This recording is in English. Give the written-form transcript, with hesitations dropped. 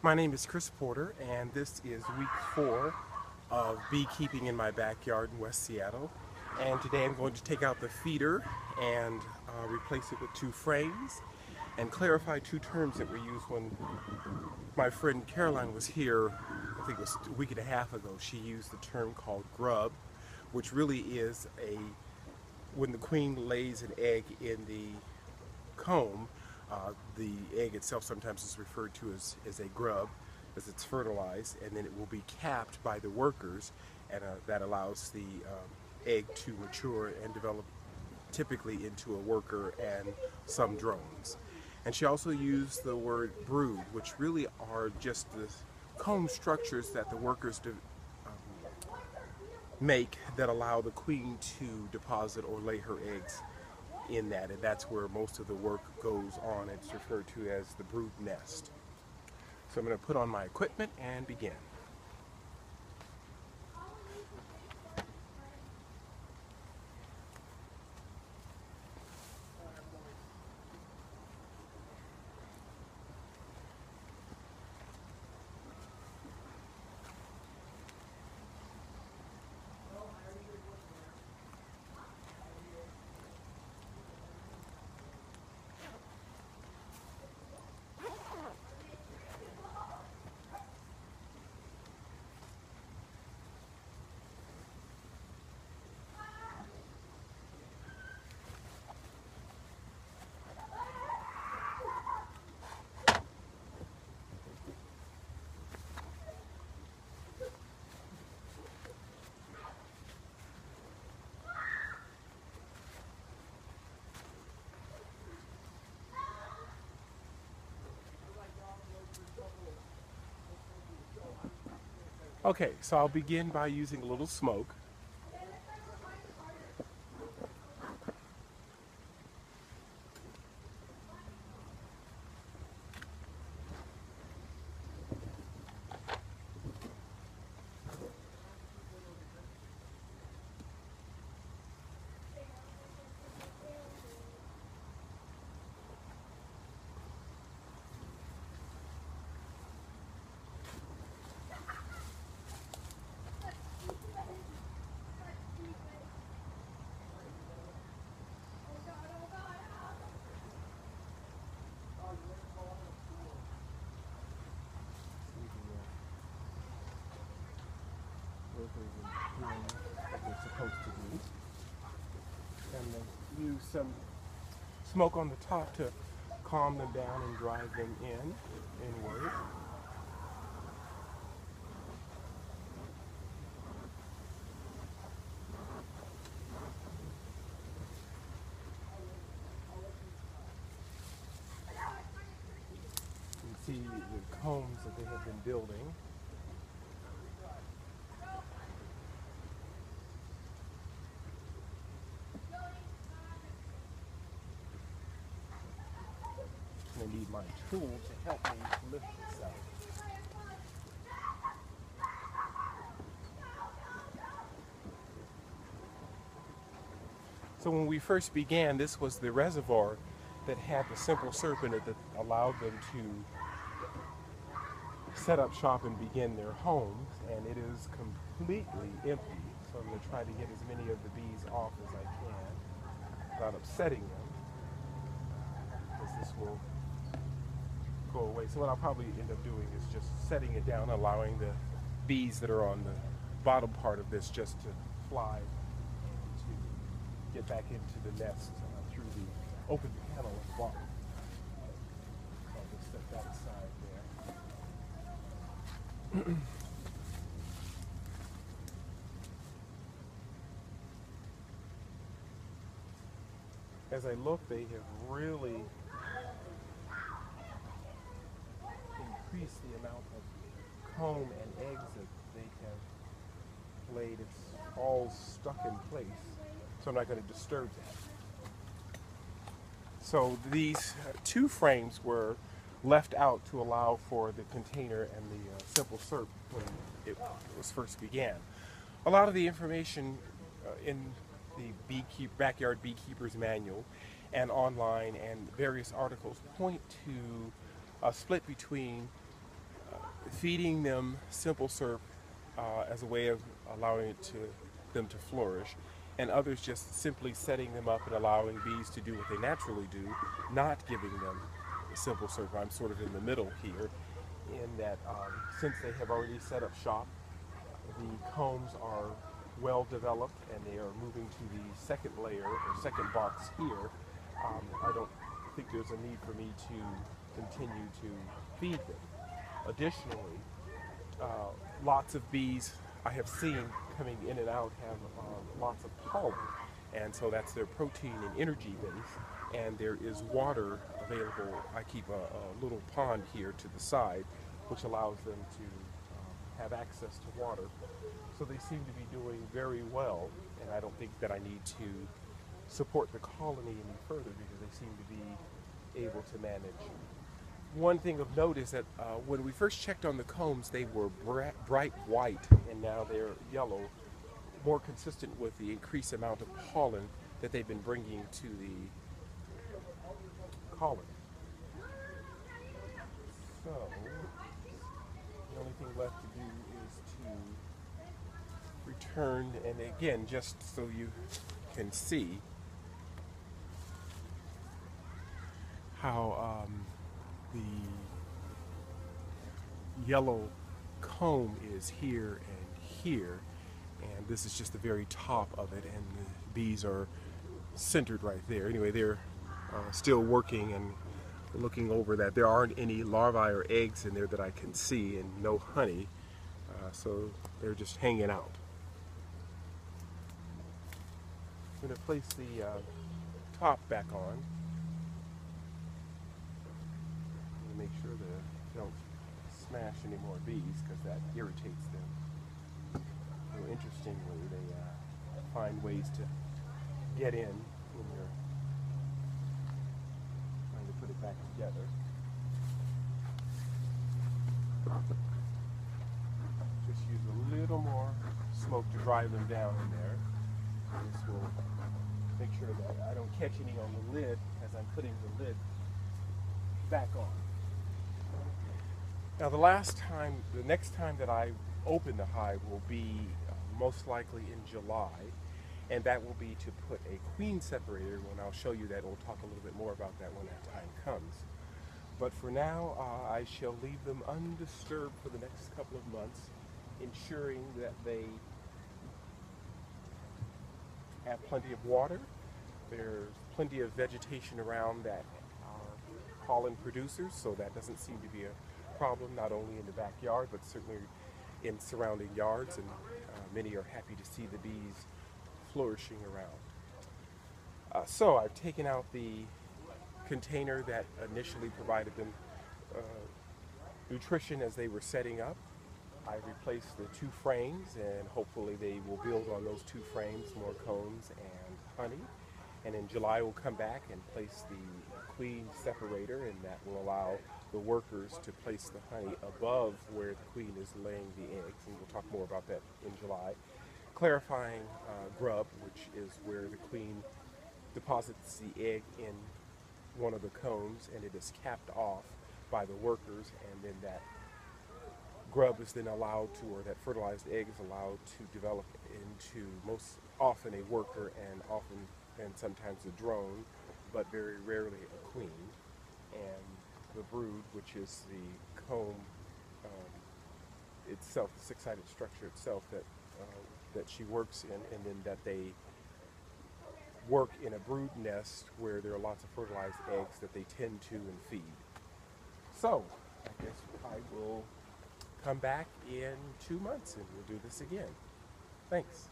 My name is Chris Porter, and this is week 4 of beekeeping in my backyard in West Seattle. And today I'm going to take out the feeder and replace it with 2 frames and clarify 2 terms that were used when my friend Caroline was here. I think it was a week and a half ago. She used the term called grub, which really is when the queen lays an egg in the comb. The egg itself sometimes is referred to as a grub, as it's fertilized, and then it will be capped by the workers, and that allows the egg to mature and develop typically into a worker and some drones. And she also used the word brood, which really are just the comb structures that the workers make that allow the queen to deposit or lay her eggs in that, and that's where most of the work goes on. It's referred to as the brood nest. So I'm going to put on my equipment and begin. Okay, so I'll begin by using a little smoke. Workers are doing what they're supposed to do. And they use some smoke on the top to calm them down and drive them inward. You can see the combs that they have been building. I need my tool to help me lift this out. So when we first began, this was the reservoir that had the simple syrup in it that allowed them to set up shop and begin their homes, and it is completely empty. So I'm going to try to get as many of the bees off as I can without upsetting them, because this will go away. So what I'll probably end up doing is just setting it down, allowing the bees that are on the bottom part of this just to fly and to get back into the nest through the open panel at the bottom. So I'll just set that aside there. As I look, they have really increase the amount of comb and eggs that they have laid. It's all stuck in place, so I'm not going to disturb that. So these 2 frames were left out to allow for the container and the simple syrup when it was first began. A lot of the information in the backyard beekeeper's manual and online and various articles point to a split between feeding them simple syrup as a way of allowing them to flourish, and others just simply setting them up and allowing bees to do what they naturally do, not giving them simple syrup. I'm sort of in the middle here, in that since they have already set up shop, the combs are well developed and they are moving to the second layer or second box here. I don't think there's a need for me to continue to feed them. Additionally, lots of bees I have seen coming in and out have lots of pollen, and so that's their protein and energy base. And there is water available. I keep a little pond here to the side, which allows them to have access to water. So they seem to be doing very well, and I don't think that I need to support the colony any further because they seem to be able to manage. One thing of note is that when we first checked on the combs, they were bright white, and now they're yellow, more consistent with the increased amount of pollen that they've been bringing to the colony. So, the only thing left to do is to return, and again, just so you can see how the yellow comb is here and here, and this is just the very top of it, and the bees are centered right there. Anyway, they're still working and looking over that. There aren't any larvae or eggs in there that I can see, and no honey, so they're just hanging out. I'm going to place the top back on. Make sure that they don't smash any more bees because that irritates them. So interestingly, they find ways to get in when you're trying to put it back together. Just use a little more smoke to drive them down in there. This will make sure that I don't catch any on the lid as I'm putting the lid back on. Now the next time that I open the hive will be most likely in July, and that will be to put a queen separator, when I'll show you that. We'll talk a little bit more about that when that time comes. But for now, I shall leave them undisturbed for the next couple of months, ensuring that they have plenty of water. There's plenty of vegetation around that are pollen producers, so that doesn't seem to be a problem, not only in the backyard, but certainly in surrounding yards, and many are happy to see the bees flourishing around. So I've taken out the container that initially provided them nutrition as they were setting up. I replaced the 2 frames, and hopefully they will build on those 2 frames more combs and honey. And in July we'll come back and place the queen separator, and that will allow the workers to place the honey above where the queen is laying the eggs, and we'll talk more about that in July. Clarifying grub, which is where the queen deposits the egg in one of the combs, and it is capped off by the workers, and then that grub is then allowed to, or that fertilized egg is allowed to develop into most often a worker, and sometimes a drone, but very rarely a queen. And the brood, which is the comb itself, the 6-sided structure itself that she works in, and then that they work in a brood nest where there are lots of fertilized eggs that they tend to and feed. So I guess I will come back in 2 months and we'll do this again. Thanks.